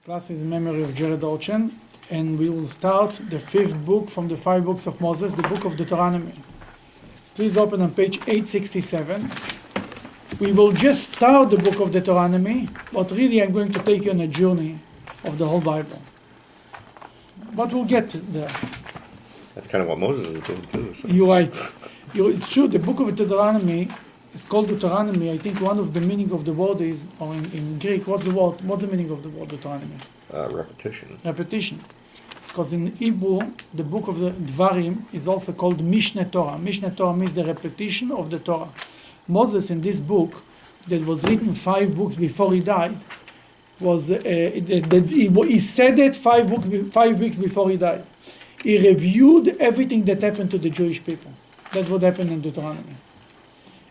Class is in memory of Jared Orchen, and we will start the fifth book from the 5 books of Moses, the book of Deuteronomy. Please open on page 867. We will just start the book of Deuteronomy, but really I'm going to take you on a journey of the whole Bible. But we'll get there. That's kind of what Moses is doing too. So. You're right. It's true, the book of Deuteronomy is called Deuteronomy. I think one of the meaning of the word is, or in Greek, what's the word? What's the meaning of the word Deuteronomy? Repetition. Repetition. Because in Hebrew, the book of the Devarim is also called Mishneh Torah. Mishneh Torah means the repetition of the Torah. Moses, in this book, that was written 5 books before he died, was he said it 5 weeks before he died. He reviewed everything that happened to the Jewish people. That's what happened in Deuteronomy.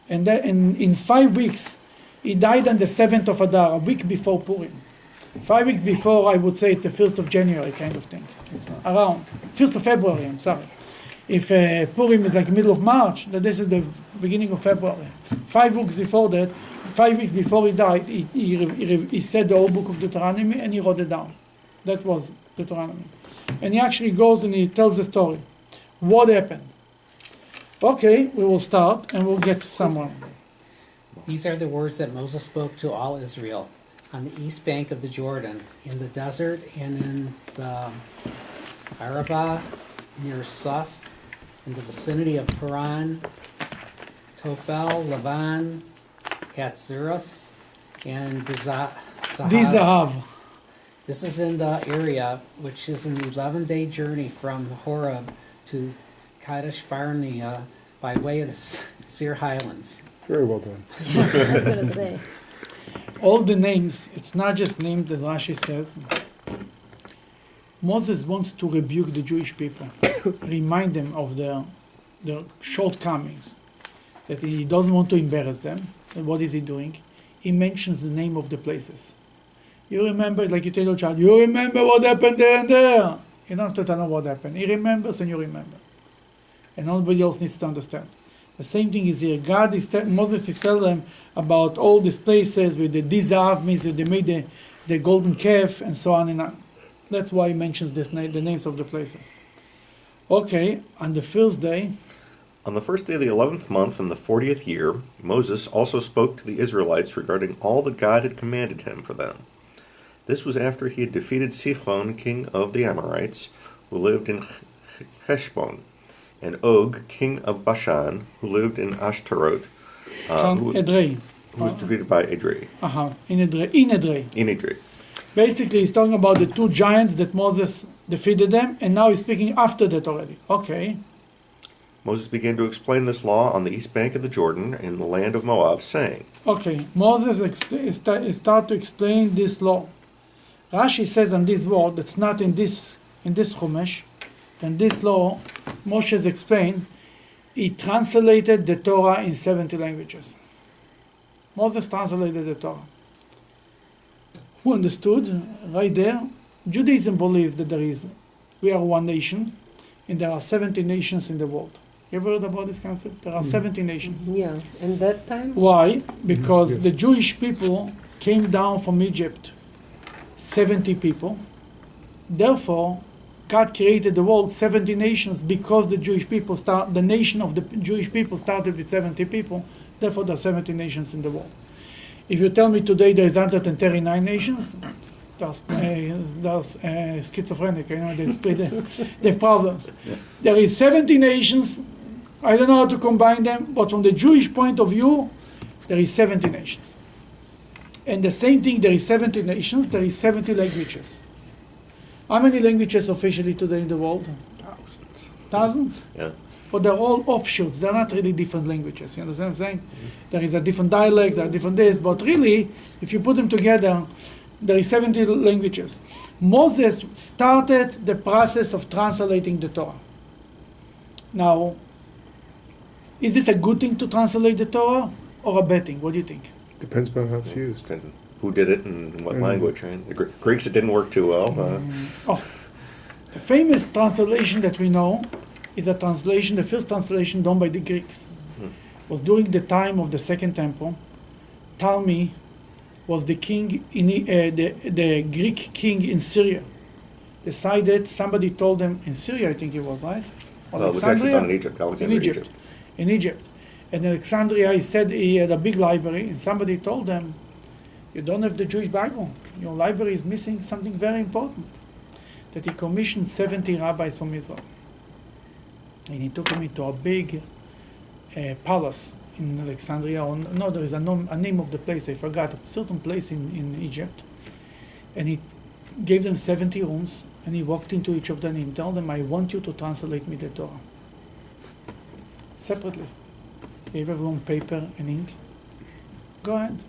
And that in 5 weeks, he died on the 7th of Adar, a week before Purim. 5 weeks before, I would say it's the 1st of January kind of thing. Around 1st of February, I'm sorry. If Purim is like middle of March, then this is the beginning of February. 5 weeks before that, 5 weeks before he died, he said the whole book of Deuteronomy and he wrote it down. That was Deuteronomy. And he actually goes and he tells the story. What happened? Okay, we will start and we'll get somewhere. These are the words that Moses spoke to all Israel on the east bank of the Jordan, in the desert and in the Arabah, near Suf, in the vicinity of Paran, Tophel, Lavan, Hatzerath, and Dizahav. This is in the area, which is an 11-day journey from Horeb to Kadesh Barnea by way of the Seir Highlands. Very well done. I was going to say. All the names, it's not just named as Rashi says. Moses wants to rebuke the Jewish people, remind them of their shortcomings, that he doesn't want to embarrass them. And what is he doing? He mentions the name of the places. You remember, like you tell your child, you remember what happened there and there. You don't have to tell him what happened. He remembers and you remember. And nobody else needs to understand. The same thing is here. Moses is telling them about all these places with the Dizav, means that they made the golden calf and so on and on. That's why he mentions the names of the places. Okay, on the first day. On the first day of the 11th month in the 40th year, Moses also spoke to the Israelites regarding all that God had commanded him for them. This was after he had defeated Sihon, king of the Amorites, who lived in Heshbon, and Og, king of Bashan, who lived in Ashtaroth, who was defeated by Edrei. In Edrei. Basically, he's talking about the 2 giants that Moses defeated them, and now he's speaking after that already. Okay. Moses began to explain this law on the east bank of the Jordan in the land of Moab, saying, Okay, Moses start to explain this law. Rashi says on this word that's not in this Chumash, and this law, Moshe has explained, he translated the Torah in 70 languages. Moses translated the Torah. Who understood? Right there, Judaism believes that we are one nation, and there are 70 nations in the world. You ever heard about this concept? There are 70 nations. Yeah, and that time? Why? Because the Jewish people came down from Egypt, 70 people. Therefore, God created the world 70 nations because the nation of the Jewish people started with 70 people. Therefore, there are 70 nations in the world. If you tell me today there is 139 nations, that's schizophrenic. You know, they have problems. Yeah. There is 70 nations. I don't know how to combine them, but from the Jewish point of view, there is 70 nations. And the same thing, there is 70 nations, there is 70 languages. How many languages officially today in the world? Thousands? Yeah. But they're all offshoots. They're not really different languages. You understand what I'm saying? There is a different dialect, there are different this, but really, if you put them together, there is 70 languages. Moses started the process of translating the Torah. Now, is this a good thing to translate the Torah or a bad thing? What do you think? Depends on how it's used. Depends on who did it and in what language. Right? The Greeks, it didn't work too well. The famous translation that we know is the first translation done by the Greeks. It was during the time of the Second Temple. Talmi was the king the Greek king in Syria. Decided, somebody told them in Syria, I think it was, right? Well, it was actually done in Egypt. Alexander, Egypt. In Egypt. In Alexandria, he said he had a big library, and somebody told them, you don't have the Jewish Bible. Your library is missing something very important. That he commissioned 70 rabbis from Israel. And he took them into a big palace in Alexandria. No, there is a name of the place, I forgot, a certain place in Egypt. And he gave them 70 rooms, and he walked into each of them and he told them, I want you to translate me the Torah. Separately. Gave everyone paper and ink. Go ahead.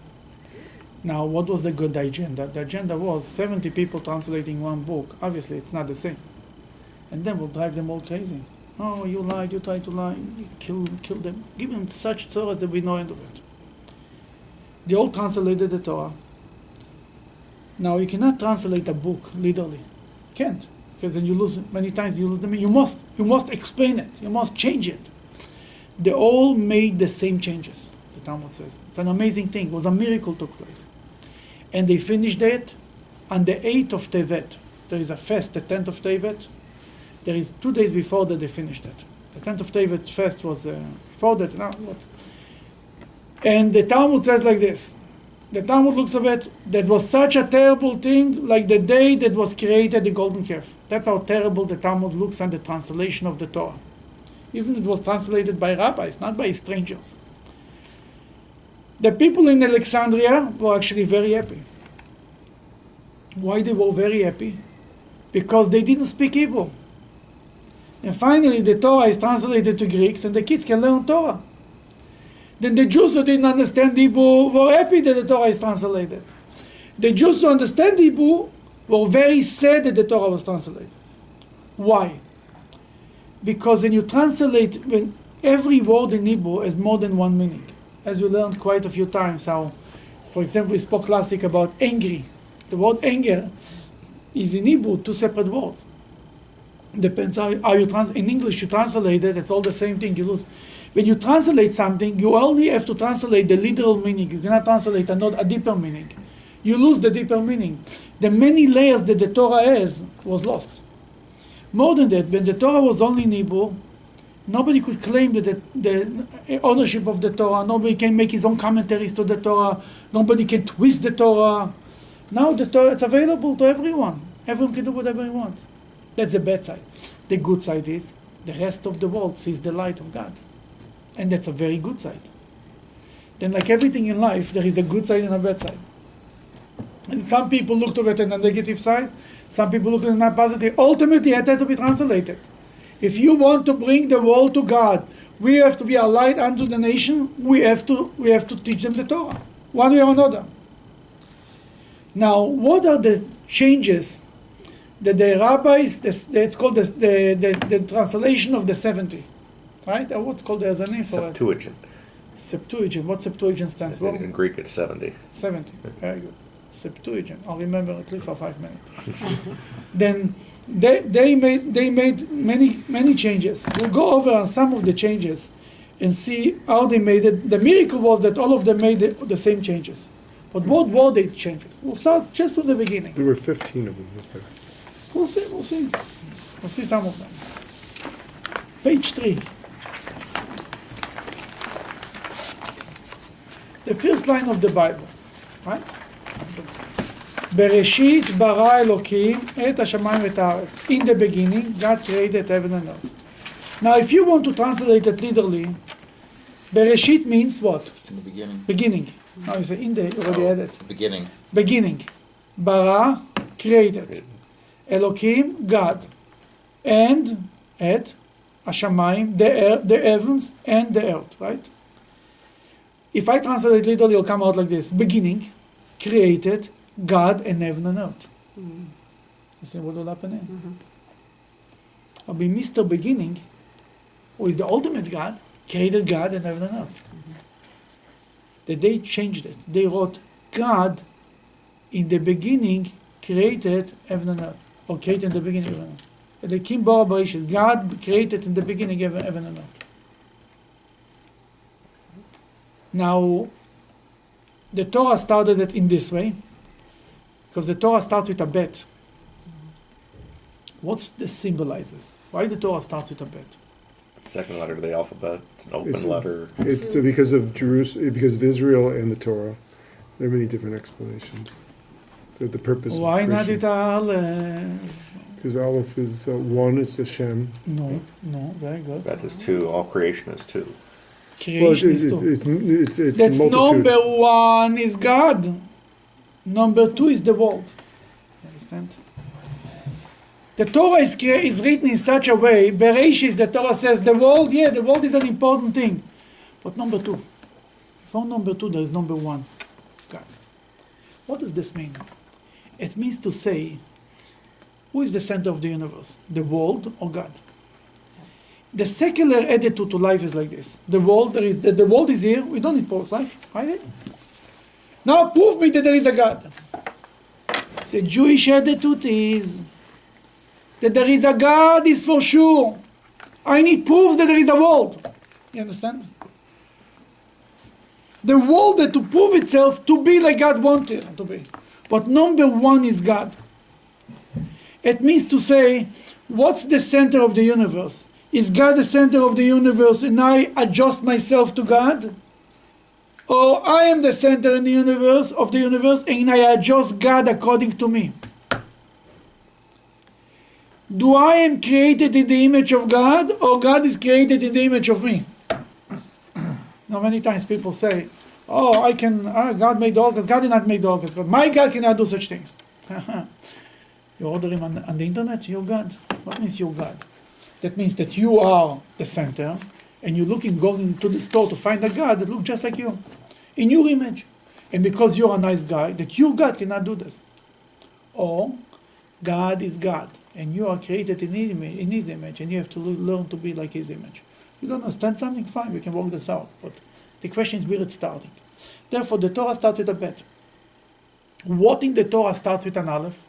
Now, what was the good agenda? The agenda was 70 people translating one book. Obviously, it's not the same. And then we'll drive them all crazy. Oh, you lied, you tried to lie, kill them. Give them such Torah that we know end of it. They all translated the Torah. Now, you cannot translate a book literally. Can't. Because then you lose, many times you lose the meaning. You must explain it. You must change it. They all made the same changes, the Talmud says. It's an amazing thing. It was a miracle took place. And they finished it on the 8th of Tevet. There is a fest, the 10th of Tevet. There is 2 days before that they finished it. The 10th of Tevet fest was before that. Now what? And the Talmud says like this. The Talmud looks at it, that was such a terrible thing, like the day that was created the golden calf. That's how terrible the Talmud looks on the translation of the Torah. Even it was translated by rabbis, not by strangers. The people in Alexandria were actually very happy. Why they were very happy? Because they didn't speak Hebrew. And finally the Torah is translated to Greeks and the kids can learn Torah. Then the Jews who didn't understand Hebrew were happy that the Torah is translated. The Jews who understand Hebrew were very sad that the Torah was translated. Why? Because when you translate, when every word in Hebrew has more than one meaning. As we learned quite a few times how, for example, we spoke last week about angry. The word anger is in Hebrew 2 separate words. Depends how you translate. In English you translate it, it's all the same thing. You lose. When you translate something, you only have to translate the literal meaning. You cannot translate a deeper meaning. You lose the deeper meaning. The many layers that the Torah has was lost. More than that, when the Torah was only in Hebrew, nobody could claim that the ownership of the Torah. Nobody can make his own commentaries to the Torah. Nobody can twist the Torah. Now the Torah is available to everyone. Everyone can do whatever he wants. That's the bad side. The good side is the rest of the world sees the light of God. And that's a very good side. Then like everything in life, there is a good side and a bad side. And some people look at it on the negative side. Some people look at it on the positive. Ultimately, it has to be translated. If you want to bring the world to God, we have to be a light unto the nation. We have to teach them the Torah, one way or another. Now, what are the changes that the rabbis? It's called the translation of the 70, right? What's called? There's a name for Septuagint. it. Septuagint. What Septuagint stands for? In Greek, it's 70. 70. Very good. Septuagint. I'll remember at least for 5 minutes. Then they made many changes. We'll go over on some of the changes and see how they made it. The miracle was that all of them made the same changes. But what were the changes? We'll start just with the beginning. There were 15 of them. Okay. We'll see. We'll see some of them. Page 3. The first line of the Bible, right? Bereshit bara Elokim et hashamayim v'et haaretz. In the beginning, God created heaven and earth. Now, if you want to translate it literally, Bereshit means what? In the beginning. Beginning. Now you say in the, you already had it. Beginning. Beginning. Bara, created. Elokim, God. And et hashamayim, the heavens and the earth, right? If I translate literally, it'll come out like this. Beginning, created, God and heaven and earth. You see what will happen here? I'll be Mr. Beginning, who is the ultimate God, created God and heaven and earth. That they changed it. They wrote, God in the beginning created heaven and earth. Or created in the beginning heaven and earth. The Kim Bara Bereshit, God created in the beginning heaven and earth. Now, the Torah started it in this way, because the Torah starts with a bet. What's the symbolizes? Why the Torah starts with a bet? Second letter of the alphabet. It's an open It's- letter. It's because of Jerusalem, because of Israel and the Torah. There are many different explanations. The purpose Why of not creation. with Aleph? Because Aleph is one, it's Hashem. No, very good. Bet is two. All creation is two. Creation is two. It's That's multitude. number one is God. Number two is the world. You understand? The Torah is written in such a way, Bereshis, the Torah says, the world is an important thing. But number two, before number two, there is number one, God. What does this mean? It means to say, who is the center of the universe? The world or God? The secular attitude to life is like this. The world is here, we don't need Paul's life, right? Now prove me that there is a God. The Jewish attitude is that there is a God is for sure. I need proof that there is a world. You understand? The world that to prove itself to be like God wanted it to be. But number one is God. It means to say, what's the center of the universe? Is God the center of the universe and I adjust myself to God? Or I am the center in the universe and I adjust God according to me? Do I am created in the image of God or God is created in the image of me? Now many times people say, God made the organs, God did not make the organs, but my God cannot do such things. You order him on the internet, you're God. What means you're God? That means that you are the center and you're going to the store to find a God that looks just like you, in your image. And because you're a nice guy, that your God cannot do this. Or God is God. And you are created in His image, and you have to learn to be like His image. You don't understand something? Fine, we can work this out. But the question is where it's starting. Therefore, the Torah starts with a bet. What in the Torah starts with an Aleph?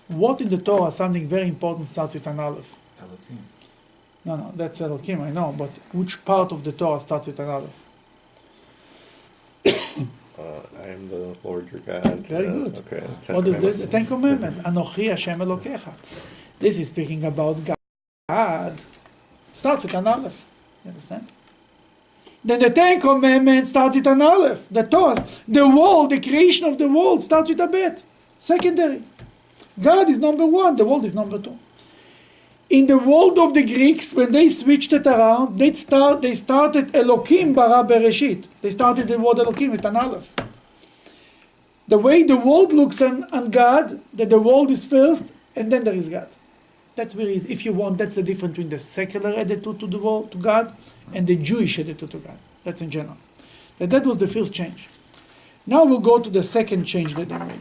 What in the Torah, something very important, starts with an Aleph? Elohim. No, that's Elohim, I know, but which part of the Torah starts with an Aleph? I am the Lord your God. Very good. Okay. What is this? The Ten Commandments. Anochi Hashem Elokecha. This is speaking about God. It starts with an Aleph. You understand? Then the Ten Commandments starts with an Aleph. The Torah, the world, the creation of the world starts with a bet. Secondary. God is number one, the world is number two. In the world of the Greeks, when they switched it around, they started Elokim bara bereshit. They started the word Elokim with an Aleph. The way the world looks on God, that the world is first, and then there is God. That's where, if you want, that's the difference between the secular attitude to the world, to God, and the Jewish attitude to God. That's in general. That was the first change. Now we'll go to the second change that they made.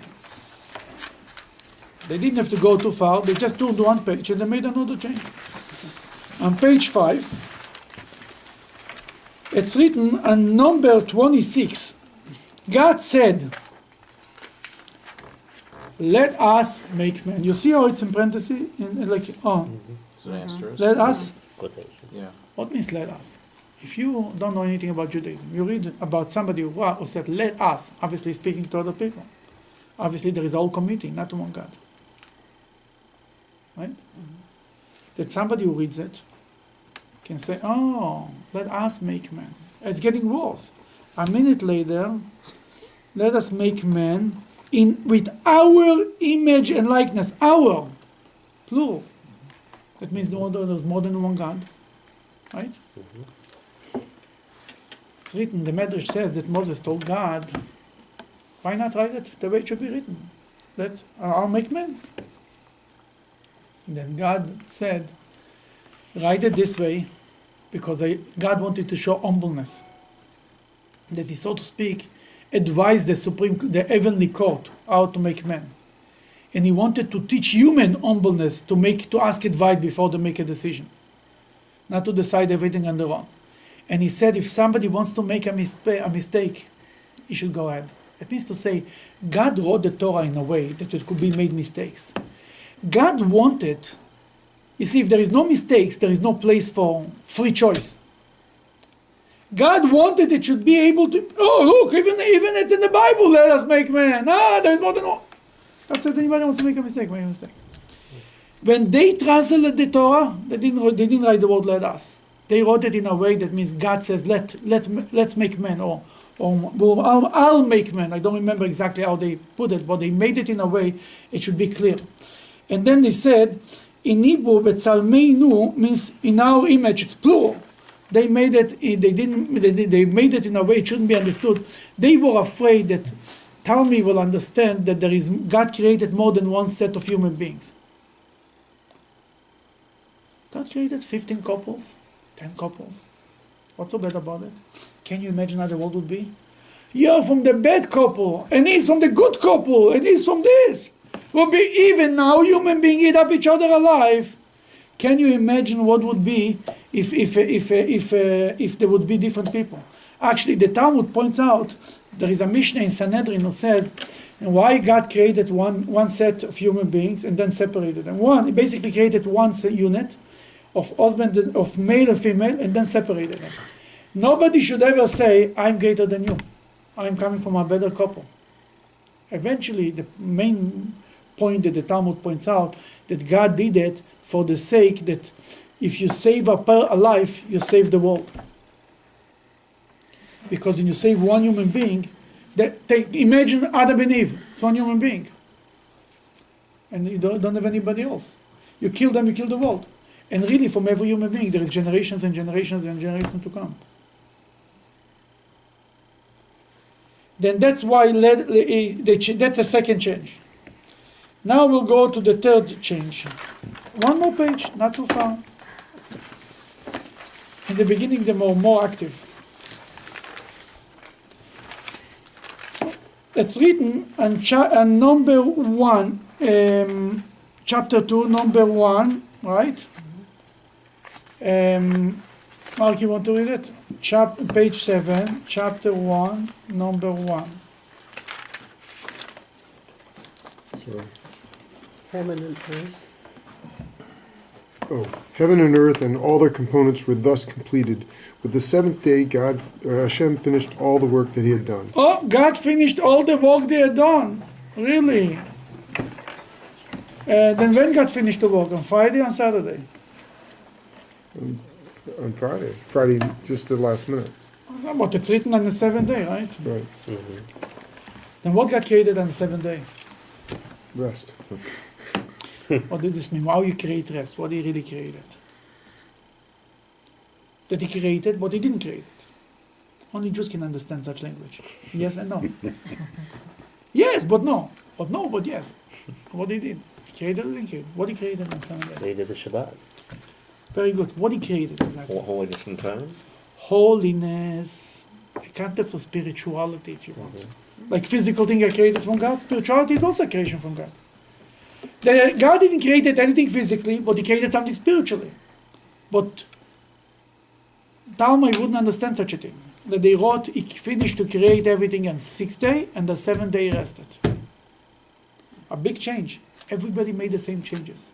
They didn't have to go too far, they just turned one page and they made another change. On page 5, it's written on number 26. God said, let us make man. You see how it's in parentheses? Is it an asterisk? Let us? Yeah. What means let us? If you don't know anything about Judaism, you read about somebody who said, let us, obviously speaking to other people. Obviously there is a whole committee, not one God. Right? That somebody who reads it can say, let us make man. It's getting worse. A minute later, let us make man with our image and likeness. Our, plural. That means there's more than one God. Right? It's written, the Medrash says that Moses told God, why not write it the way it should be written? I'll make man. And then God said, write it this way, because God wanted to show humbleness. That He, so to speak, advised the heavenly court how to make man. And He wanted to teach human humbleness to ask advice before they make a decision. Not to decide everything on their own. And He said, if somebody wants to make a mistake, he should go ahead. It means to say, God wrote the Torah in a way that it could be made mistakes. God wanted, you see, if there is no mistakes, there is no place for free choice. God wanted it should be able to. Oh, look, even it's in the Bible. Let us make man. There's more than one. God says anybody wants to make a mistake, make a mistake. When they translated the Torah, they didn't write the word "let us." They wrote it in a way that means God says, let's make man, or I'll make man. I don't remember exactly how they put it, but they made it in a way it should be clear. And then they said, in Hebrew, "Betzalmeinu" means in our image. It's plural. They made it. They made it in a way it shouldn't be understood. They were afraid that Talmi will understand that God created more than one set of human beings. God created 15 couples, 10 couples. What's so bad about it? Can you imagine how the world would be? You're from the bad couple, and he's from the good couple, and he's from this. Will be even now human beings eat up each other alive. Can you imagine what would be if there would be different people? Actually, the Talmud points out there is a Mishnah in Sanhedrin who says why God created one set of human beings and then separated them. He basically created one unit of husband of male and female and then separated them. Nobody should ever say, "I'm greater than you. I'm coming from a better couple." Eventually, the main point that the Talmud points out that God did it for the sake that if you save a life, you save the world. Because when you save one human being, imagine Adam and Eve. It's one human being. And you don't have anybody else. You kill them, you kill the world. And really, from every human being, there is generations and generations and generations to come. Then that's why that's a second change. Now we'll go to the third change. One more page, not too far. In the beginning, they were more active. It's written on number 1, chapter 2, number 1, right? Mark, you want to read it? Page 7, chapter 1, number 1. Sorry. Heaven and earth. Oh, heaven and earth and all their components were thus completed. With the seventh day, Hashem finished all the work that He had done. Oh, God finished all the work they had done. Really? Then when God finished the work? On Friday or on Saturday? On Friday. Friday, just the last minute. But it's written on the seventh day, right? Right. Then what God created on the seventh day? Rest. What did this mean? How you create rest? What He really created? That He created, but He didn't create it. Only Jews can understand such language. Yes and no. Yes, but no. But no, but yes. What He did. He created or didn't create? What He created on the seventh day. Created the Shabbat. Very good. What He created exactly? Holiness and time. Holiness. A concept of spirituality, if you want. Like physical things are created from God, spirituality is also a creation from God. God didn't create anything physically, but He created something spiritually. But Talmud wouldn't understand such a thing. That they wrote, He finished to create everything on 6th day, and the 7th day He rested. A big change. Everybody made the same changes.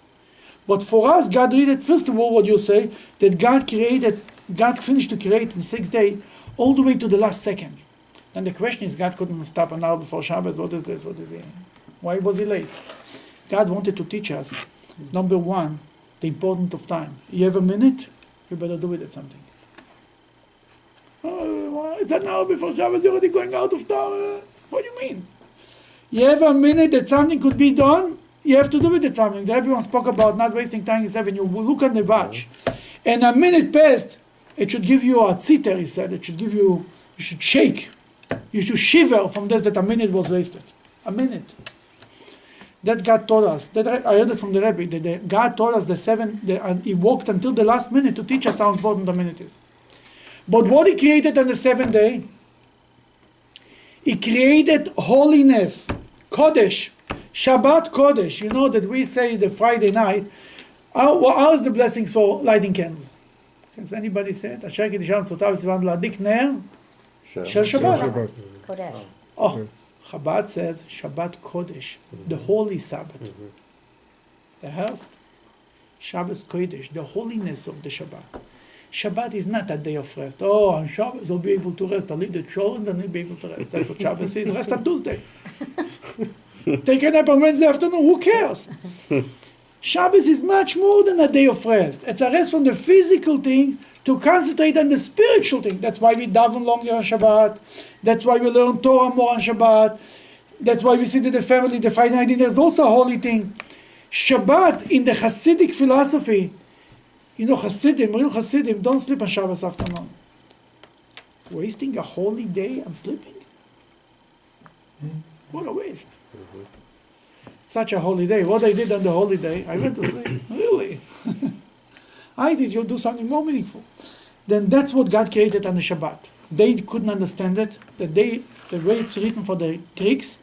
But for us, God read it, first of all, what you say, that God finished to create in 6th day, all the way to the last second. And the question is, God couldn't stop an hour before Shabbos. What is this? What is He? Why was He late? God wanted to teach us, number one, the importance of time. You have a minute, you better do it at something. Oh, it's an hour before Shabbos, you're already going out of town. What do you mean? You have a minute that something could be done, you have to do it at something. Everyone spoke about not wasting time. He said, when you look at the watch, and a minute passed, it should give you a tziter, he said. It should give you, you should shake. You should shiver from this that a minute was wasted. A minute. That God taught us. That I heard it from the Rebbe. That God taught us and He walked until the last minute to teach us how important the minute is. But what He created on the 7th day, He created holiness, Kodesh, Shabbat Kodesh. You know that we say the Friday night. How is the blessings for lighting candles? Can anybody say it? Asher Kedishan Sotav Tzvan Ladik Ner Shel Shabbat. Kodesh. Oh, Chabad says Shabbat Kodesh, the holy Sabbath. The first Shabbos Kodesh, the holiness of the Shabbat. Shabbat is not a day of rest. Oh, on Shabbos I'll be able to rest. I'll lead the children, then I'll be able to rest. That's what Shabbos is. Rest on Tuesday. Take a nap on Wednesday afternoon. Who cares? Shabbos is much more than a day of rest. It's a rest from the physical thing to concentrate on the spiritual thing. That's why we daven longer on Shabbat. That's why we learn Torah more on Shabbat. That's why we sit in the family. The Friday night dinner is also a holy thing. Shabbat, in the Hasidic philosophy, you know, Hasidim, real Hasidim, don't sleep on Shabbos afternoon. Wasting a holy day on sleeping? What a waste. Such a holy day. What I did on the holy day, I went to sleep. Really? I did. You'll do something more meaningful. Then that's what God created on the Shabbat. They couldn't understand it. The way it's written for the Greeks,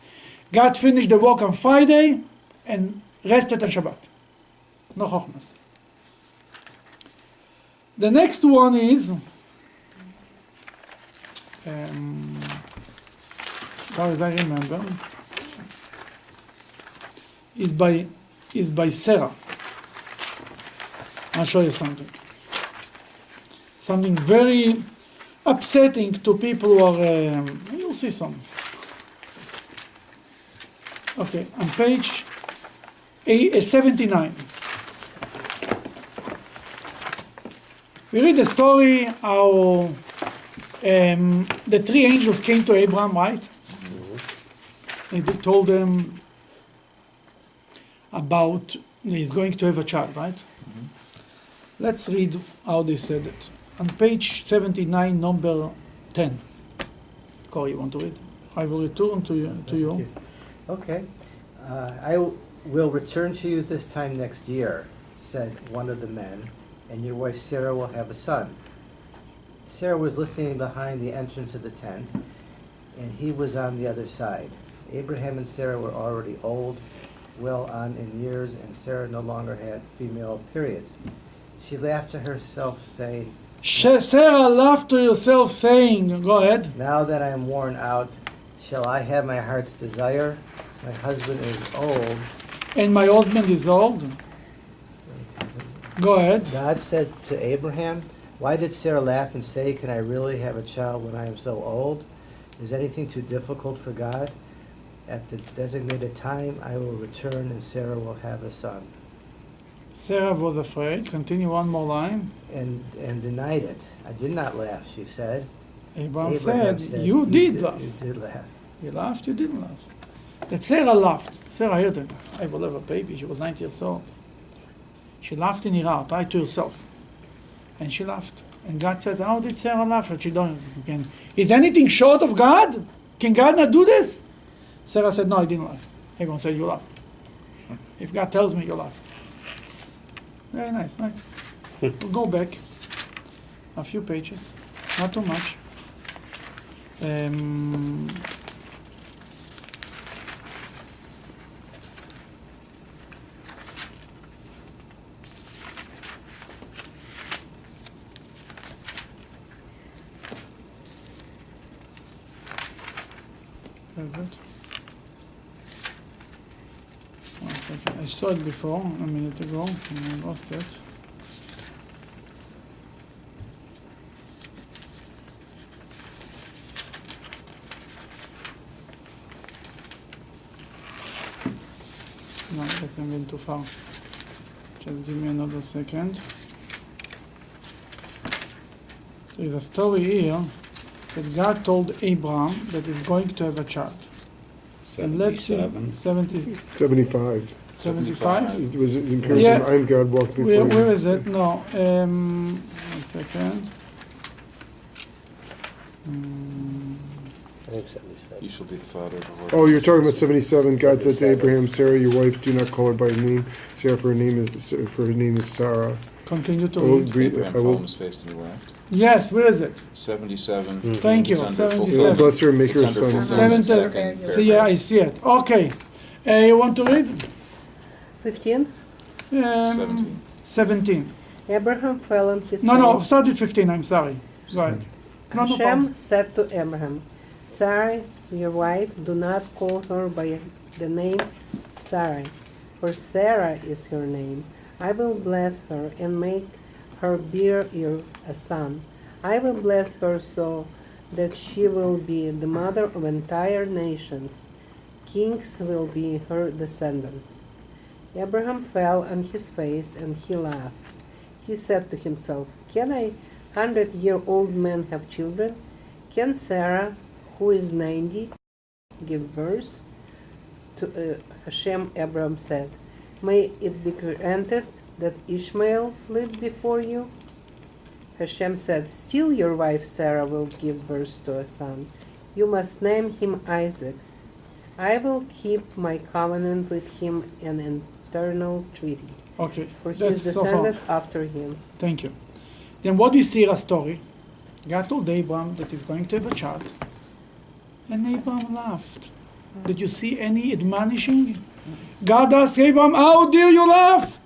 God finished the work on Friday and rested on Shabbat. No chokhmas. The next one is, as far as I remember, is by Sarah. I'll show you something. Something very upsetting to people who are, you'll see some. Okay, on page 79. We read the story how the three angels came to Abraham, right? And they told him about he's going to have a child, right? Let's read how they said it. On page 79, number 10. Corey, you want to read? I will return to you. Okay. I will return to you this time next year, said one of the men, and your wife Sarah will have a son. Sarah was listening behind the entrance of the tent, and he was on the other side. Abraham and Sarah were already old, well on in years, and Sarah no longer had female periods. She laughed to herself, saying, Sarah laughed to herself, saying, go ahead. now that I am worn out, shall I have my heart's desire? My husband is old. And my husband is old. Go ahead. God said to Abraham, why did Sarah laugh and say, can I really have a child when I am so old? Is anything too difficult for God? At the designated time, I will return and Sarah will have a son. Sarah was afraid. Continue one more line. And denied it. I did not laugh, she said. Abraham said, you did laugh. You did laugh. You laughed, you didn't laugh. That Sarah laughed. Sarah heard him. I will have a baby. She was 90 years old. She laughed in her heart, right to herself. And she laughed. And God says, how did Sarah laugh? But she don't. Is anything short of God? Can God not do this? Sarah said, no, I didn't laugh. Abraham said, you laughed. If God tells me, you laughed. Very nice, right? We'll go back a few pages, not too much. Where's it? One second. I saw it before, a minute ago, and I lost it. No, that's going too far. Just give me another second. There's a story here that God told Abraham that he's going to have a child. And let's see, 75. 75? It was imperative. Yeah. I am God, walk before you. Where is it? No. 1 second. I think 77. You shall be the father of a horde. Oh, you're talking about 77. God said to Abraham, Sarah, your wife, do not call her by name. Sarah, for her name is Sarah. Continue to Oh, read. great. Abraham I will fell on his face to the left. Yes, where is it? 77. Thank you. It's under 77. bless her and make her a It's under son. 47 Seven- second See, yeah, I see it. Okay. You want to read? 15. 17. Abraham fell on his No, face. start with 15. I'm sorry. Go ahead. No problem. Hashem said to Abraham, Sarai, your wife, do not call her by the name Sarai, for Sarah is her name. I will bless her and make her bear you a son. I will bless her so that she will be the mother of entire nations. Kings will be her descendants. Abraham fell on his face and he laughed. He said to himself, Can a 100-year-old man have children? Can Sarah, who is 90, give birth? To Hashem, Abraham said, May it be granted that Ishmael live before you? Hashem said, Still your wife Sarah will give birth to a son. You must name him Isaac. I will keep my covenant with him, an eternal treaty, Okay, for he that's is so far. descended after him. Thank you. Then what do you see in a story? God told Abraham that he's going to have a child, and Abraham laughed. Did you see any admonishing? God asked Abraham, how dare you laugh?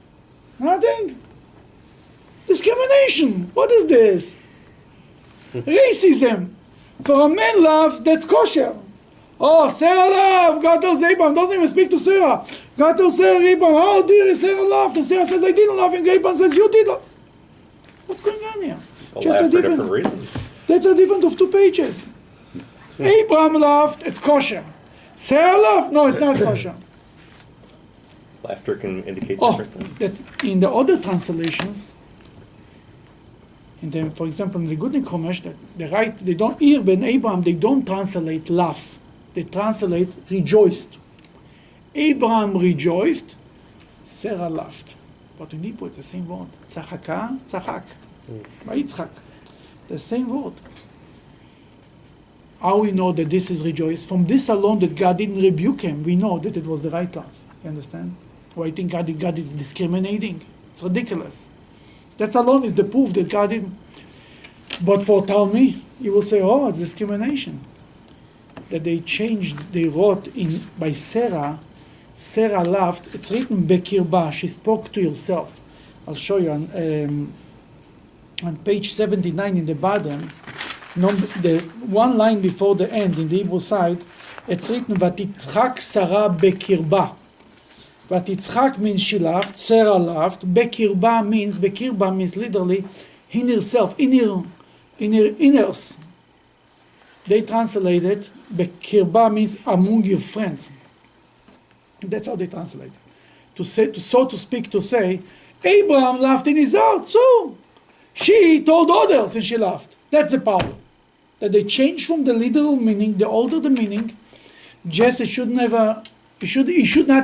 Nothing. Discrimination. What is this? Racism. For a man laughs, that's kosher. Oh, Sarah laughed. God tells Abraham, doesn't even speak to Sarah. God tells Sarah, Abraham, how dare Sarah laughed? And Sarah says, I didn't laugh. And Abraham says, you did laugh. What's going on here? They'll laugh for different reasons. That's a difference of 2 pages. Abraham laughed, it's kosher. Sarah laughed, no, it's not kosher. Laughter can indicate Oh, different things. that in the other translations, for example, in the Good Chumash, they don't hear Ben Abraham, they don't translate laugh. They translate rejoiced. Abraham rejoiced, Sarah laughed. But in Hebrew it's the same word. Tzachaka, tzachak. Yitzchak. The same word. How we know that this is rejoice? From this alone that God didn't rebuke him, we know that it was the right laugh. You understand? Why I think God is discriminating. It's ridiculous. That alone is the proof that God didn't. But for Talmud, you will say, oh, it's discrimination. That they changed, they wrote by Sarah laughed. It's written Bekirba, she spoke to herself. I'll show you on page 79 in the bottom, the one line before the end in the Hebrew side, it's written Vatitzchak Sarah Bekirba. Vatitzchak means she laughed, Sarah laughed. Bekirba means literally in herself, in her inners. They translated Bekirba means among your friends. That's how they translate it. To say, Abraham laughed in his heart, so she told others and she laughed. That's the problem. That they changed from the literal meaning, the older the meaning, just he should not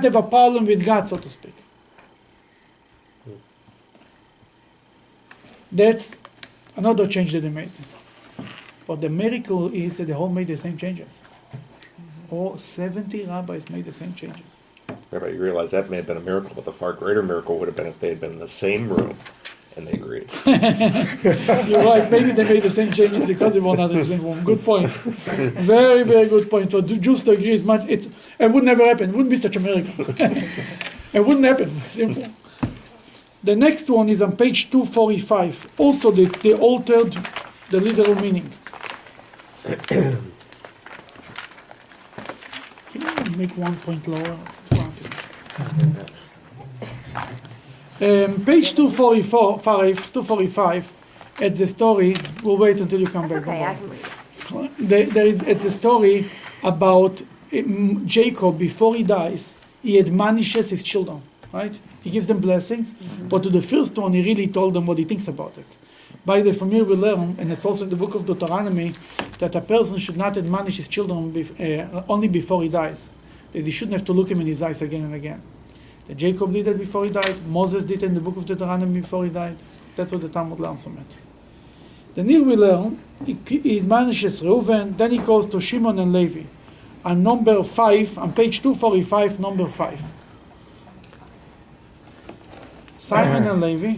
have a problem with God, so to speak. That's another change that they made. But the miracle is that they all made the same changes. All 70 rabbis made the same changes. Rabbi, you realize that may have been a miracle, but the far greater miracle would have been if they had been in the same room and they agreed. You're right, maybe they made the same changes because they were not in the same room. Good point. Very, very good point. For Jews to agree is much, it would never happen. It wouldn't be such a miracle. It wouldn't happen. Simple. The next one is on page 245. Also, they altered the literal meaning. Can you make 1 point lower? It's too hard. Page 245, it's a story. We'll wait until you come That's back. okay, I can read. It's a story about Jacob. Before he dies, he admonishes his children, right? He gives them blessings, but to the first one, he really told them what he thinks about it. By the way, from here we learn, and it's also in the book of Deuteronomy, that a person should not admonish his children only before he dies. That he shouldn't have to look him in his eyes again and again. That Jacob did that before he died. Moses did it in the book of Deuteronomy before he died. That's what the Talmud learns from it. Then here we learn, he admonishes Reuven, then he goes to Shimon and Levi. On number 5, on page 245, number 5. Simon and Levi.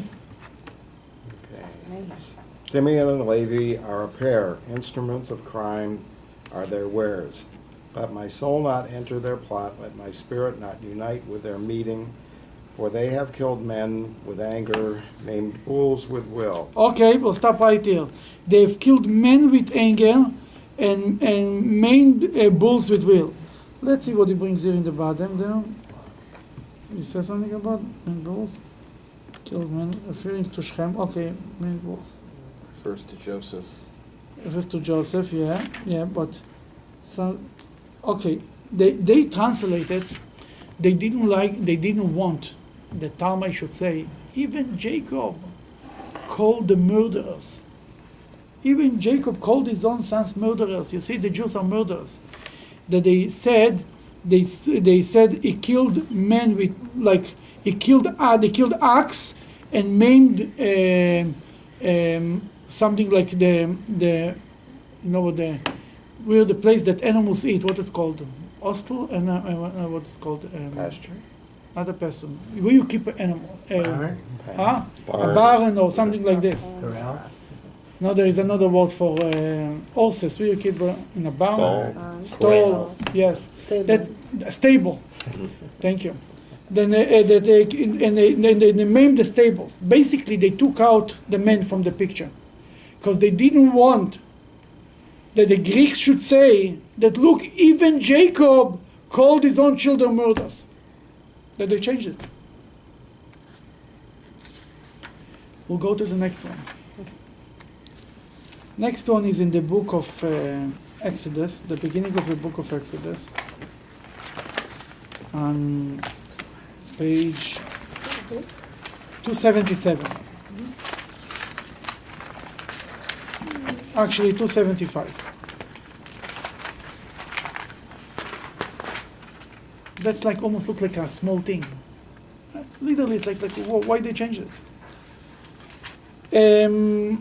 Simeon and Levi are a pair. Instruments of crime are their wares. Let my soul not enter their plot. Let my spirit not unite with their meeting. For they have killed men with anger, named fools with will. Okay, we'll stop right here. They've killed men with anger and maimed bulls with will. Let's see what he brings here in the bottom there. You say something about bulls? children, referring to Shem. Okay, many was. Refers to Joseph. Refers to Joseph, yeah, but some. Okay, they translated. They didn't want. The Talmud should say even Jacob called the murderers. Even Jacob called his own sons murderers. You see, the Jews are murderers. That they said he killed men with they killed ox and maimed something like the where the place that animals eat. What is called ostel and what is called Pasture. not a pasture. Where you keep an animal? Barn? A Barn. barn or something like this. Corral? No, there is another word for horses. Where you keep in a barn. Stall. Yes. Stable. That's a stable. Thank you. Then they maimed the stables. Basically, they took out the men from the picture because they didn't want that the Greeks should say that, look, even Jacob called his own children murderers. That they changed it. We'll go to the next one. Next one is in the book of Exodus, the beginning of the book of Exodus, on page 277. Actually, 275. That's like almost look like a small thing. Literally, it's like why they changed it?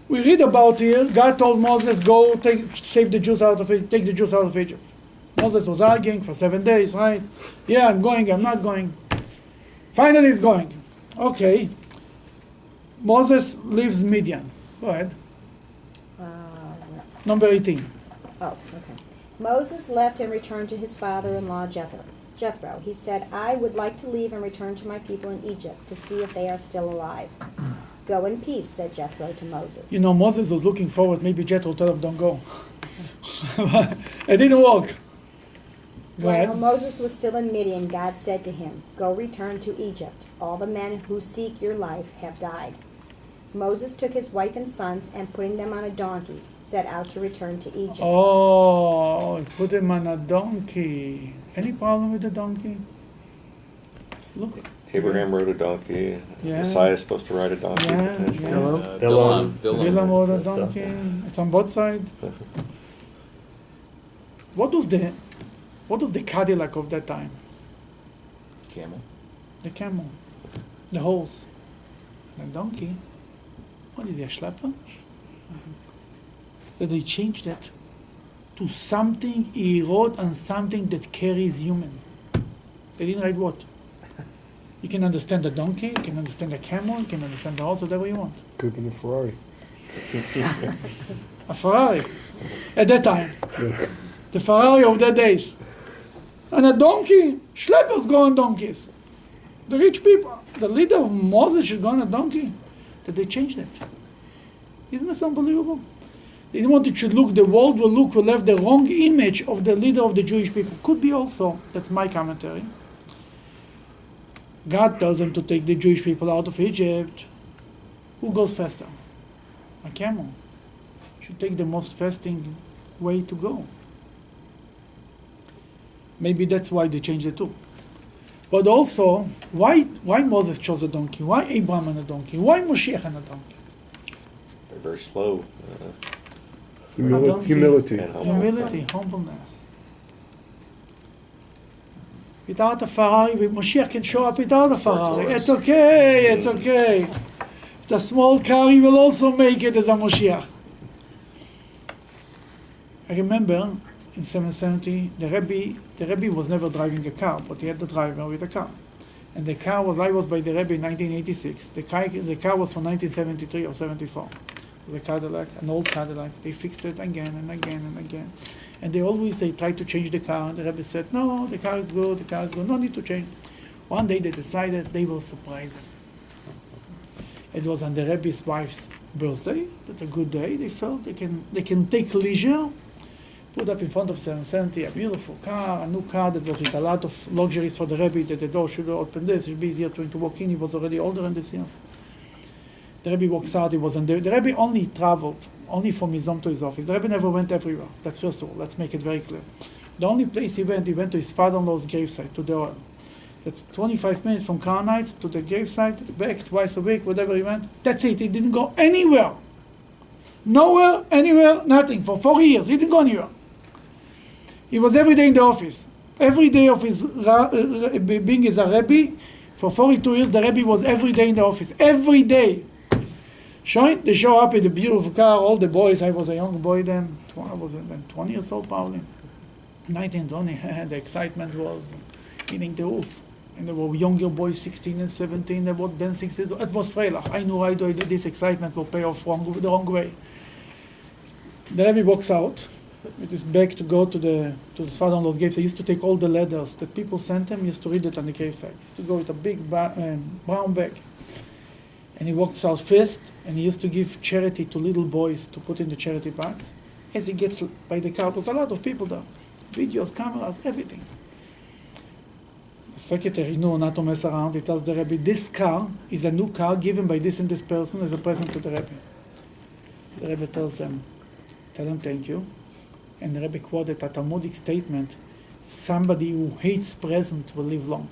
We read about here, God told Moses, go save the Jews out of Egypt, take the Jews out of Egypt. Moses was arguing for 7 days, right? Yeah, I'm going, I'm not going. Finally, he's going. Okay. Moses leaves Midian. Go ahead. Number 18. Oh, okay. Moses left and returned to his father-in-law Jethro. He said, I would like to leave and return to my people in Egypt to see if they are still alive. Go in peace, said Jethro to Moses. You know, Moses was looking forward, maybe Jethro told him, don't go. It didn't work. Go While ahead. Moses was still in Midian, God said to him, go return to Egypt. All the men who seek your life have died. Moses took his wife and sons and putting them on a donkey, set out to return to Egypt. Oh, put him on a donkey. Any problem with the donkey? Look. Abraham rode a donkey. Yeah. Messiah is supposed to ride a donkey. Yeah, potentially. yeah. Bilam. Bilam rode a donkey. It's on both sides. What was the Cadillac of that time? Camel. The camel, the horse, the donkey. What is he, a schlepper? That they changed that to something he wrote on something that carries human. They didn't write what? You can understand the donkey, you can understand the camel, you can understand the horse, whatever you want. Could have been a Ferrari. A Ferrari at that time. Yeah. The Ferrari of the days. And a donkey, schleppers go on donkeys. The rich people, the leader of Moses should go on a donkey. That they changed it. Isn't this unbelievable? They didn't want it to look, the world will have the wrong image of the leader of the Jewish people. Could be also, that's my commentary. God tells them to take the Jewish people out of Egypt. Who goes faster? A camel. Should take the most fasting way to go. Maybe that's why they changed it too. But also, why Moses chose a donkey? Why Abraham on a donkey? Why Moshiach on a donkey? They're very slow. Humility. And humble. Humility, humbleness. Without a Ferrari, Moshiach can show up without a Ferrari. It's okay, it's okay. The small car, he will also make it as a Moshiach. I remember in 770, the Rebbe was never driving a car, but he had the driver with a car. And the car was, I was by the Rebbe in 1986. The car was from 1973 or 74. It was a Cadillac, an old Cadillac. They fixed it again and again and again. And they tried to change the car, and the Rebbe said, no, the car is good, no need to change. One day they decided they will surprise him. It was on the Rebbe's wife's birthday. That's a good day. They felt they can take leisure put up in front of 770, a beautiful car, a new car that was with a lot of luxuries for the Rebbe, that the door should open this, it should be easier to walk in. He was already older in these years. The Rebbe walks out, he was in there. The Rebbe only traveled, only from his home to his office. The Rebbe never went everywhere. That's first of all, let's make it very clear. The only place he went to his father-in-law's gravesite, to the oil. That's 25 minutes from car nights to the gravesite, back twice a week, whatever he went. That's it, he didn't go anywhere. Nowhere, anywhere, nothing. For 4 years, he didn't go anywhere. He was every day in the office. Every day of his being as a Rebbe, for 42 years, the Rebbe was every day in the office. Every day. They show up in the beautiful car, all the boys. I was a young boy then. I was then 20 years old probably. 19, 20. The excitement was hitting the roof. And there were younger boys, 16 and 17, they were dancing. It was Freilach. I knew right away that this excitement will pay off the wrong way. The Rebbe walks out with his bag to go to his father-in-law's grave. He used to take all the letters that people sent him. He used to read it on the gravesite. He used to go with a big brown bag. And he walks out first, and he used to give charity to little boys to put in the charity box. As he gets by the car, there was a lot of people there. Videos, cameras, everything. The secretary knew not to mess around. He tells the Rebbe, this car is a new car given by this and this person as a present to the Rebbe. The Rebbe tells him, tell him thank you. And the Rebbe quoted a Talmudic statement, somebody who hates present will live long.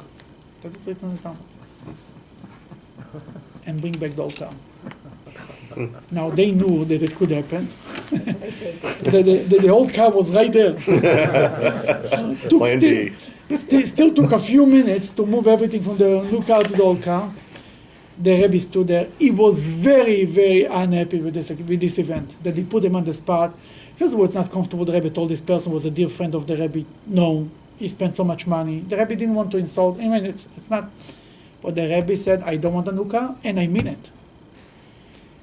That's written in the Talmud. And bring back the old car. Now they knew that it could happen. The old car was right there. Still took a few minutes to move everything from the new car to the old car. The Rebbe stood there. He was very, very unhappy with this event, that he put him on the spot. First of all, it's not comfortable. The Rebbe told this person was a dear friend of the Rebbe. No, he spent so much money. The Rebbe didn't want to insult. I mean, it's not. But the Rebbe said, I don't want a new car, and I mean it.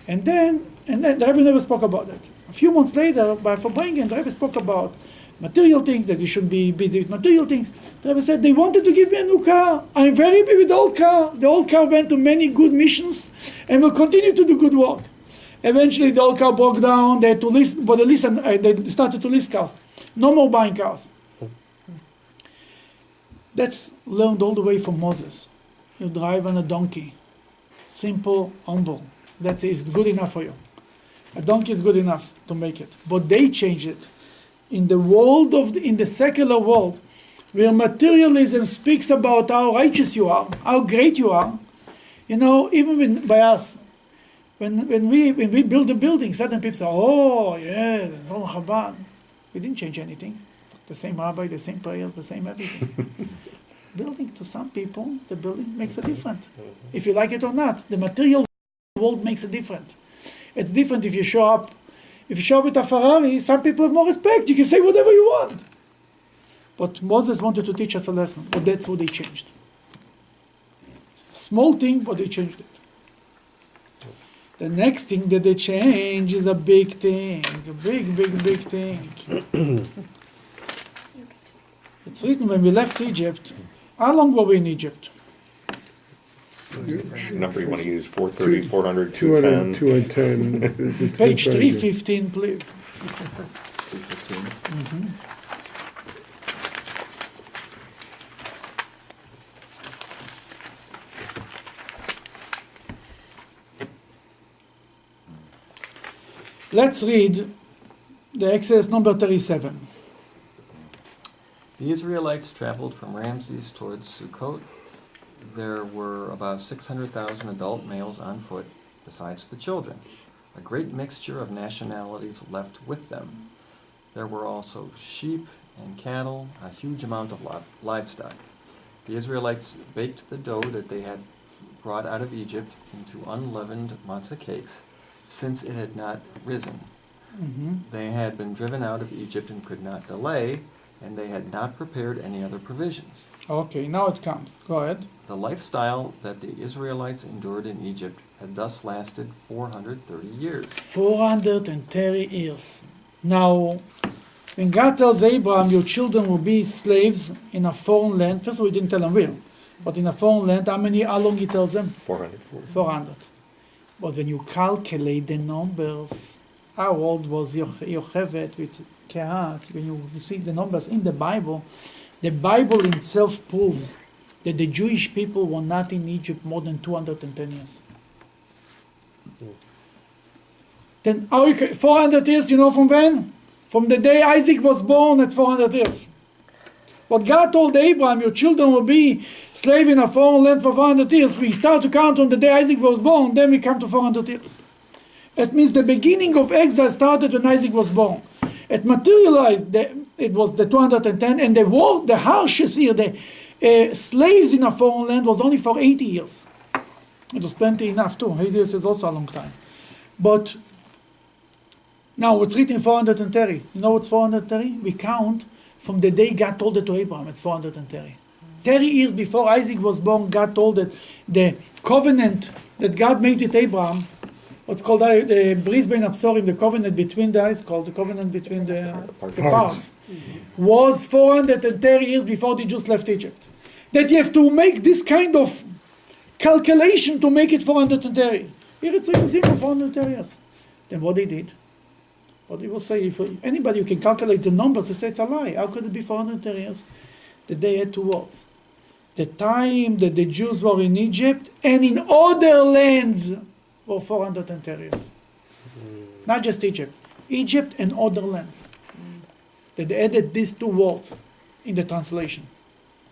And then the Rebbe never spoke about it. A few months later, by Farbrengen, the Rebbe spoke about material things, that you should be busy with material things. The Rebbe said, they wanted to give me a new car. I'm very happy with the old car. The old car went to many good missions and will continue to do good work. Eventually, the old car broke down. They had to list, but they started to list cars. No more buying cars. That's learned all the way from Moses. You drive on a donkey. Simple, humble. That's it. It's good enough for you. A donkey is good enough to make it. But they changed it. In the world in the secular world, where materialism speaks about how righteous you are, how great you are, even by us, when we build a building, certain people say, oh, yeah, it's all Chabad. We didn't change anything. The same rabbi, the same prayers, the same everything. Building, to some people, the building makes a difference. If you like it or not, the material world makes a difference. It's different if you show up. If you show up with a Ferrari, some people have more respect. You can say whatever you want. But Moses wanted to teach us a lesson, but that's what they changed. Small thing, but they changed it. The next thing that they change is a big thing. It's a big thing. It's written when we left Egypt. How long were we in Egypt? Number you want to use, 430, 400, 200, 210. 210. Page 315, please. 315. Let's read the Exodus number 37. The Israelites traveled from Ramses towards Sukkot. There were about 600,000 adult males on foot, besides the children. A great mixture of nationalities left with them. There were also sheep and cattle, a huge amount of livestock. The Israelites baked the dough that they had brought out of Egypt into unleavened matzah cakes, since it had not risen. They had been driven out of Egypt and could not delay, and they had not prepared any other provisions. Okay, now it comes. Go ahead. The lifestyle that the Israelites endured in Egypt had thus lasted 430 years. 430 years. Now, when God tells Abraham, your children will be slaves in a foreign land, first of all, he didn't tell them where, but in a foreign land, how long he tells them? 400. 400. But when you calculate the numbers, how old was Yocheved with Kehat, when you see the numbers in the Bible itself proves that the Jewish people were not in Egypt more than 210 years. Then 400 years, you know from when? From the day Isaac was born, it's 400 years. What God told Abraham, your children will be slave in a foreign land for 400 years. We start to count on the day Isaac was born, then we come to 400 years. It means the beginning of exile started when Isaac was born. It materialized, it was the 210, and the harshest year, the slaves in a foreign land was only for 80 years. It was plenty enough too. 80 years is also a long time. But now it's written 430. You know what's 430? We count from the day God told it to Abraham. It's 430. 30 years before Isaac was born, God told that the covenant that God made with Abraham, what's called the Bris Bein Absorim, the covenant between the eyes, called the covenant between the parts, was 430 years before the Jews left Egypt. That you have to make this kind of calculation to make it 430. Here it's really simple, 430 years. Then what they did, what they will say, if anybody who can calculate the numbers, they say it's a lie. How could it be 430 years? That they had two words. The time that the Jews were in Egypt and in other lands were 430 years. Not just Egypt. Egypt and other lands. That they added these two words in the translation.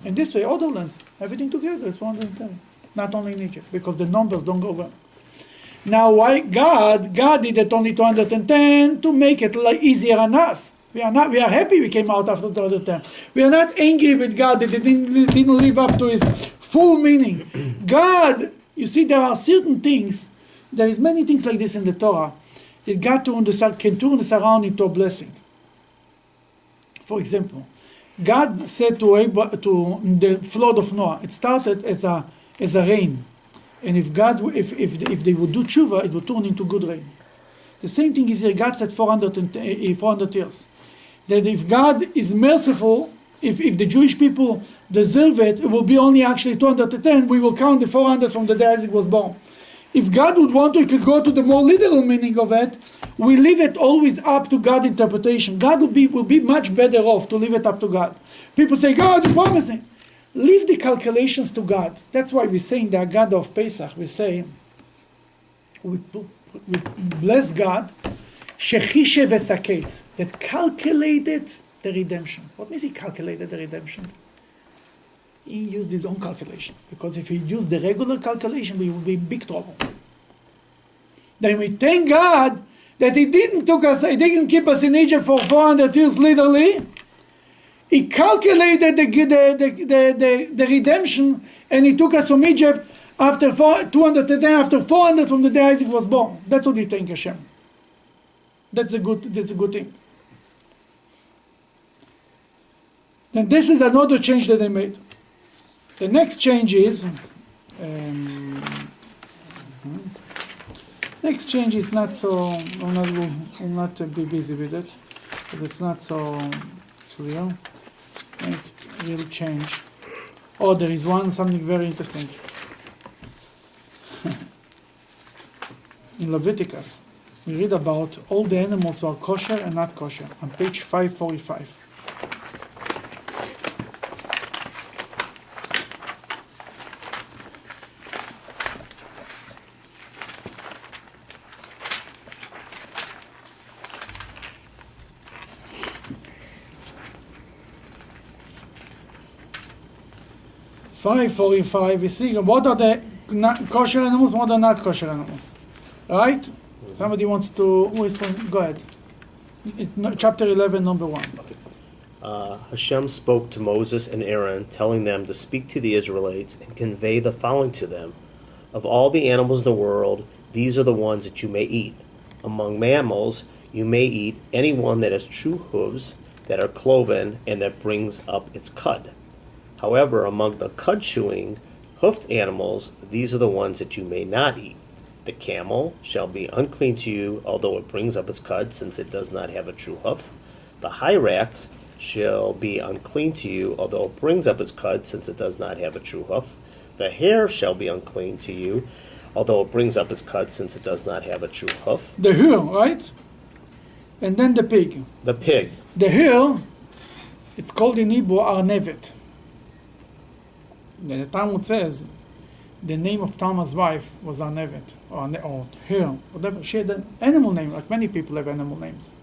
And this way, other lands, everything together is 430. Not only in Egypt, because the numbers don't go well. Now, why God did it only 210 to make it easier on us. We are happy we came out after 210. We are not angry with God that it didn't live up to his full meaning. God, you see, there are certain things, there is many things like this in the Torah, that God can turn this around into a blessing. For example, God said to the flood of Noah, it started as a rain. And if they would do tshuva, it would turn into good rain. The same thing is here. God said 400 years. That if God is merciful, if the Jewish people deserve it, it will be only actually 210. We will count the 400 from the day Isaac was born. If God would want to, he could go to the more literal meaning of it. We leave it always up to God's interpretation. God will be much better off to leave it up to God. People say, God, you promised me. Leave the calculations to God. That's why we say in the Haggadah of Pesach, we say, we bless God, Shechishe v'saketz, that calculated the redemption. What means he calculated the redemption? He used his own calculation. Because if he used the regular calculation, we would be in big trouble. Then we thank God that he didn't keep us in Egypt for 400 years literally. He calculated the redemption, and he took us from Egypt after 210, after 400 from the day Isaac was born. That's what we thank Hashem. That's a good thing. And this is another change that they made. The next change is not so. I'll not be busy with it, because it's not so clear. It's really change. Oh, there is something very interesting. In Leviticus, we read about all the animals who are kosher and not kosher on page 545. We see what are the kosher animals, what are not kosher animals. Right? Somebody wants to, go ahead. Chapter 11, number 1. Hashem spoke to Moses and Aaron, telling them to speak to the Israelites and convey the following to them. Of all the animals in the world, these are the ones that you may eat. Among mammals, you may eat any one that has true hooves, that are cloven, and that brings up its cud. However, among the cud-chewing, hoofed animals, these are the ones that you may not eat. The camel shall be unclean to you, although it brings up its cud, since it does not have a true hoof. The hyrax shall be unclean to you, although it brings up its cud, since it does not have a true hoof. The hare shall be unclean to you, although it brings up its cud, since it does not have a true hoof. The hare, right? And then the pig. The pig. The hill, it's called in Hebrew Arnevet. The Talmud says the name of Talmud's wife was Arnevet, or her, whatever. She had an animal name, like many people have animal names.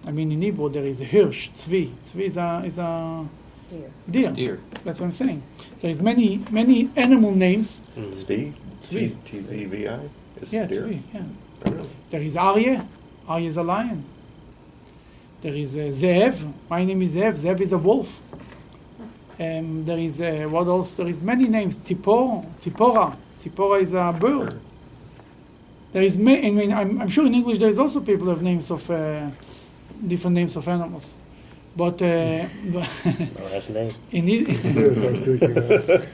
I mean, in Hebrew there is a hirsch, tzvi. Tzvi is a deer. Deer. That's what I'm saying. There is many animal names. Tzvi? Tzvi. T-Z-V-I? Is Yeah, deer? tzvi. Yeah. Oh, really? There is Aryeh. Aryeh is a lion. There is Zeev. My name is Zeev. Zeev is a wolf. There is what else? There is many names. Tzipora. Tzipora is a bird. There is. I mean, I'm sure in English there is also people who have names of different names of animals, but Oh, that's a name. in Yes, I was thinking that. what's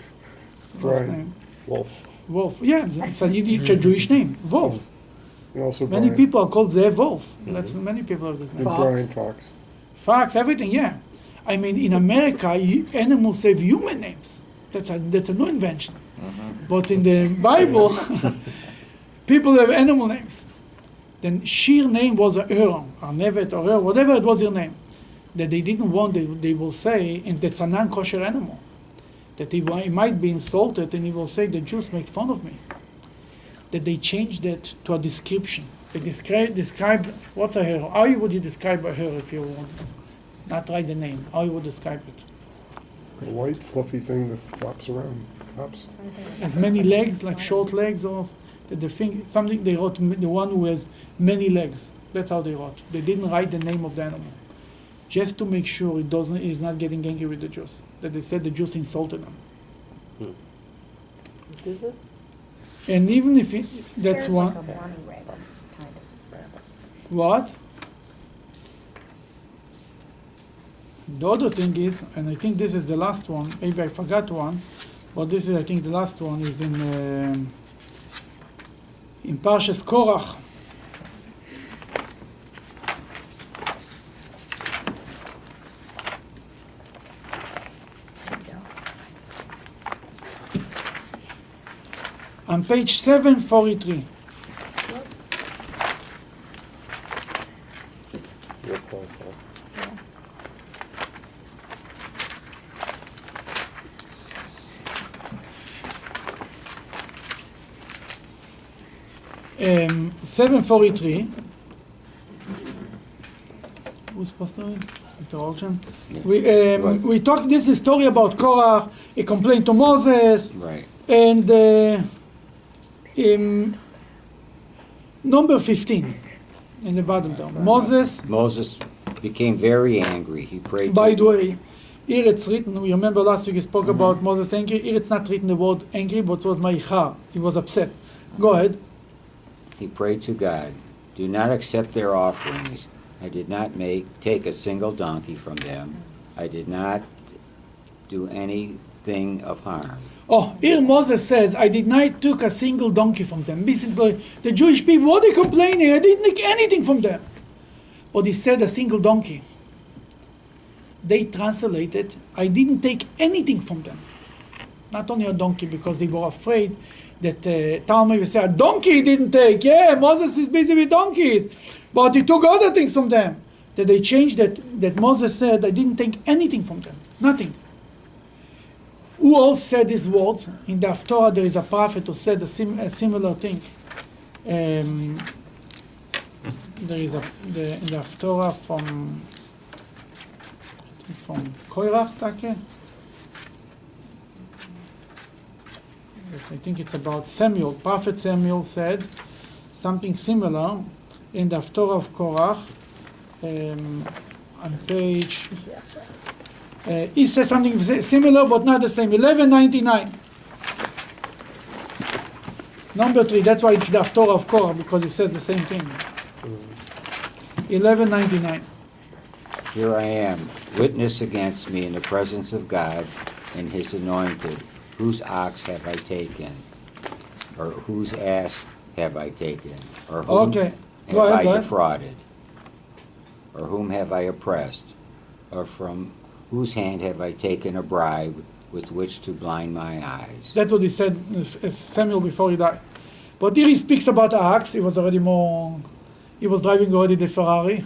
Brian. name? Wolf. Wolf. Yeah, it's a Yiddish, a Jewish name. Wolf. And also Many Brian. people are called Zeev Wolf. That's many people have this And name. Fox. Brian Fox. Fox, everything. Yeah. I mean, in America, animals have human names. That's a new invention. But in the Bible, people have animal names. Then sheer name was a Nevet or whatever it was your name. That they didn't want, they will say, and that's a non-kosher animal. That he might be insulted and he will say, the Jews make fun of me. That they changed that to a description. They describe what's a hero. How would you describe a hero if you want? Not write the name. How you would describe it? A white fluffy thing that flops around. Hops. Has many legs, like short legs, or the thing. Something they wrote. The one who has many legs. That's how they wrote. They didn't write the name of the animal, just to make sure it doesn't. Is not getting angry with the Jews. That they said the Jews insulted them. What is it? And even if that's Hair's one. like a bunny rabbit, kind of rabbit. What? The other thing is, and I think this is the last one, maybe I forgot one, but this is, I think, the last one is in Parshas Korach. On page 743. Your point, sir. Um, 743. Who's supposed to read? Introduction. We talked this is story about Korah. He complained to Moses, Right. and number 15 in the bottom down. Moses. Moses became very angry. He prayed By to the way, here it's written. We remember last week we spoke about Moses angry. Here it's not written the word angry, but it was maichar. He was upset. Go ahead. He prayed to God, "Do not accept their offerings. I did not take a single donkey from them. I did not do anything of harm." Oh, here Moses says, I did not took a single donkey from them. Basically, the Jewish people, what are they complaining? I didn't take anything from them. But he said a single donkey. They translated, I didn't take anything from them. Not only a donkey, because they were afraid that Talmud would say, a donkey he didn't take. Yeah, Moses is busy with donkeys. But he took other things from them. That they changed that Moses said, I didn't take anything from them. Nothing. Who else said these words? In the Torah, there is a prophet who said a similar thing. There is in the Torah from Korach, Take. I think it's about Samuel. Prophet Samuel said something similar in the Torah of Korach on page. He says something similar but not the same. 1199. Number 3. That's why it's the Torah of Korach, because it says the same thing. 1199. "Here I am, witness against me in the presence of God and his anointed. Whose ox have I taken? Or whose ass have I taken? Or whom Okay. have Go ahead, I go ahead. defrauded? Or whom have I oppressed? Or from whose hand have I taken a bribe with which to blind my eyes?" That's what he said, Samuel, before he died. But here he speaks about the ox. He was already more. he was driving already the Ferrari.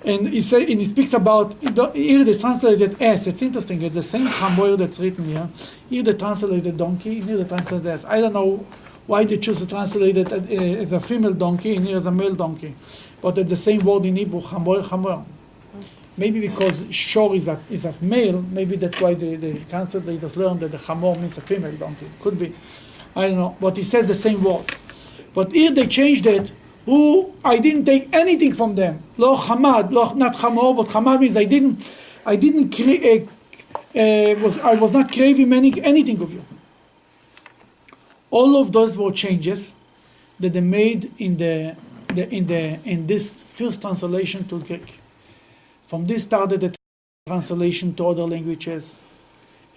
And he speaks about, here they translated S. It's interesting, it's the same Chamor that's written here. Here they translated donkey, here they translated S. I don't know why they choose to translate it as a female donkey and here as a male donkey. But it's the same word in Hebrew, Chamor. Maybe because shor is a male, maybe that's why the translators learned that the Chamor means a female donkey. Could be. I don't know. But he says the same words. But here they changed it. I didn't take anything from them. Lo Hamad, not Chamor, but Hamad means I was not craving anything of you. All of those were changes that they made in this first translation to Greek. From this started the translation to other languages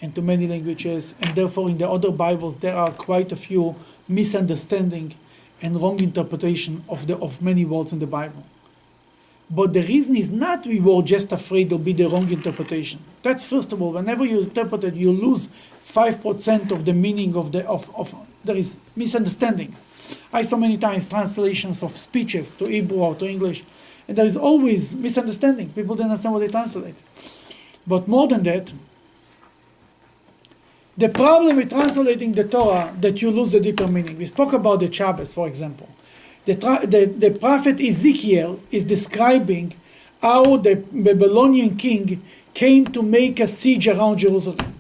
and to many languages, and therefore in the other Bibles there are quite a few misunderstandings and wrong interpretation of many words in the Bible. But the reason is not we were just afraid there'll be the wrong interpretation. That's first of all, whenever you interpret it, you lose 5% of the meaning of there is misunderstandings. I saw many times translations of speeches to Hebrew or to English, and there is always misunderstanding. People don't understand what they translate. But more than that, the problem with translating the Torah that you lose the deeper meaning. We spoke about the Shabbos, for example. The prophet Ezekiel is describing how the Babylonian king came to make a siege around Jerusalem.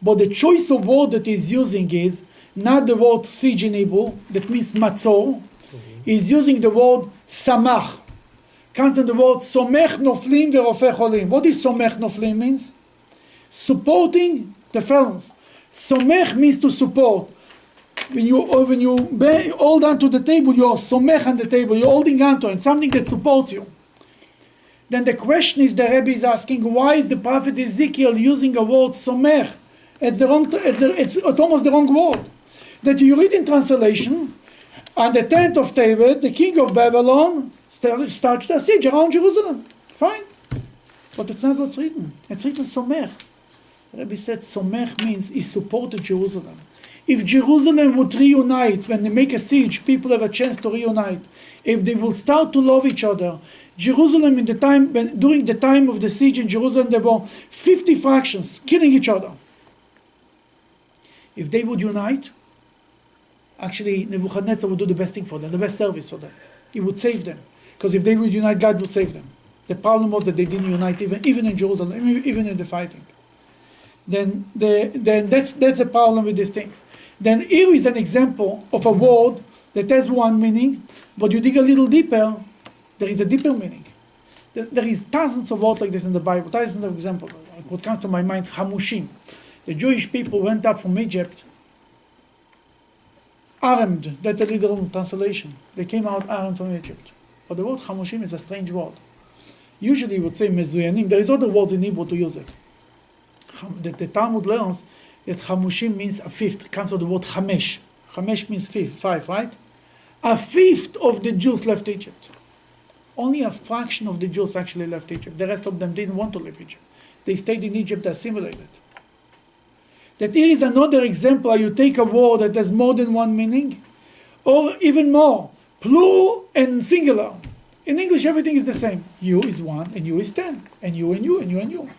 But the choice of word that he's using is not the word siege in Hebrew, that means matzor. He's using the word samach. Comes from the word somech noflim verofeh cholim. What is somech noflim means? Supporting the felons. Somech means to support. When you hold on to the table, you are somech on the table. You're holding on to it, something that supports you. Then the question is, the Rebbe is asking, why is the prophet Ezekiel using a word somech? It's almost the wrong word. That you read in translation, on the 10th of Tevet, the king of Babylon started a siege around Jerusalem. Fine. But it's not what's written. It's written somech. The Rebbe said somech means he supported Jerusalem. If Jerusalem would reunite, when they make a siege, people have a chance to reunite. If they will start to love each other, Jerusalem during the time of the siege in Jerusalem, there were 50 factions killing each other. If they would unite, actually Nebuchadnezzar would do the best thing for them, the best service for them. He would save them. Because if they would unite, God would save them. The problem was that they didn't unite even in Jerusalem, even in the fighting. Then that's a problem with these things. Then here is an example of a word that has one meaning, but you dig a little deeper, there is a deeper meaning. There is thousands of words like this in the Bible, thousands of examples. What comes to my mind, chamushim. The Jewish people went up from Egypt armed. That's a literal translation. They came out armed from Egypt. But the word chamushim is a strange word. Usually you would say mezuyanim. There is other words in Hebrew to use it. The Talmud learns that chamushim means a fifth. It comes from the word chamesh. Chamesh means five, right? A fifth of the Jews left Egypt. Only a fraction of the Jews actually left Egypt. The rest of them didn't want to leave Egypt. They stayed in Egypt assimilated. That here is another example how you take a word that has more than one meaning, or even more, plural and singular. In English, everything is the same. You is one, and you is 10, and you and you and you and you.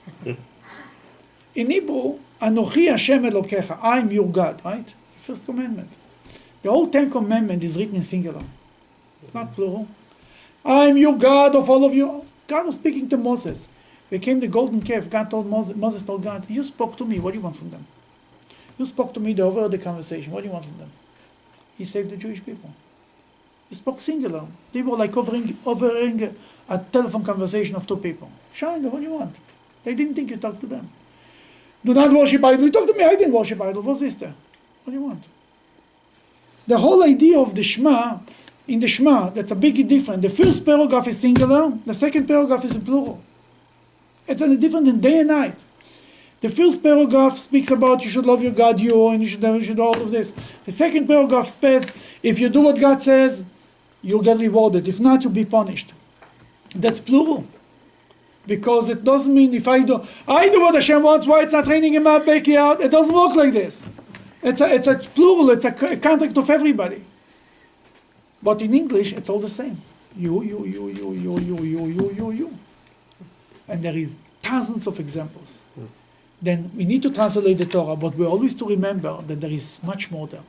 In Hebrew, Anochi Hashem Elokecha, I am your God, right? The first commandment. The whole 10 commandment is written in singular, not plural. I am your God of all of you. God was speaking to Moses. Became the golden calf. God told Moses told God, you spoke to me, what do you want from them? You spoke to me, they overheard the conversation, what do you want from them? He saved the Jewish people. He spoke singular. They were like overhearing a telephone conversation of two people. Shine, what do you want? They didn't think you talked to them. Do not worship idol. You talk to me, I didn't worship idol. What's this there? What do you want? The whole idea of the Shema, in the Shema, that's a big difference. The first paragraph is singular, the second paragraph is in plural. It's different than day and night. The first paragraph speaks about you should love your God, and you should do all of this. The second paragraph says, if you do what God says, you'll get rewarded. If not, you'll be punished. That's plural. Because it doesn't mean if I do what Hashem wants, why it's not raining in my backyard. It doesn't work like this. It's a plural, it's a contract of everybody. But in English, it's all the same. you. And there is thousands of examples. Then we need to translate the Torah, but we always to remember that there is much more there.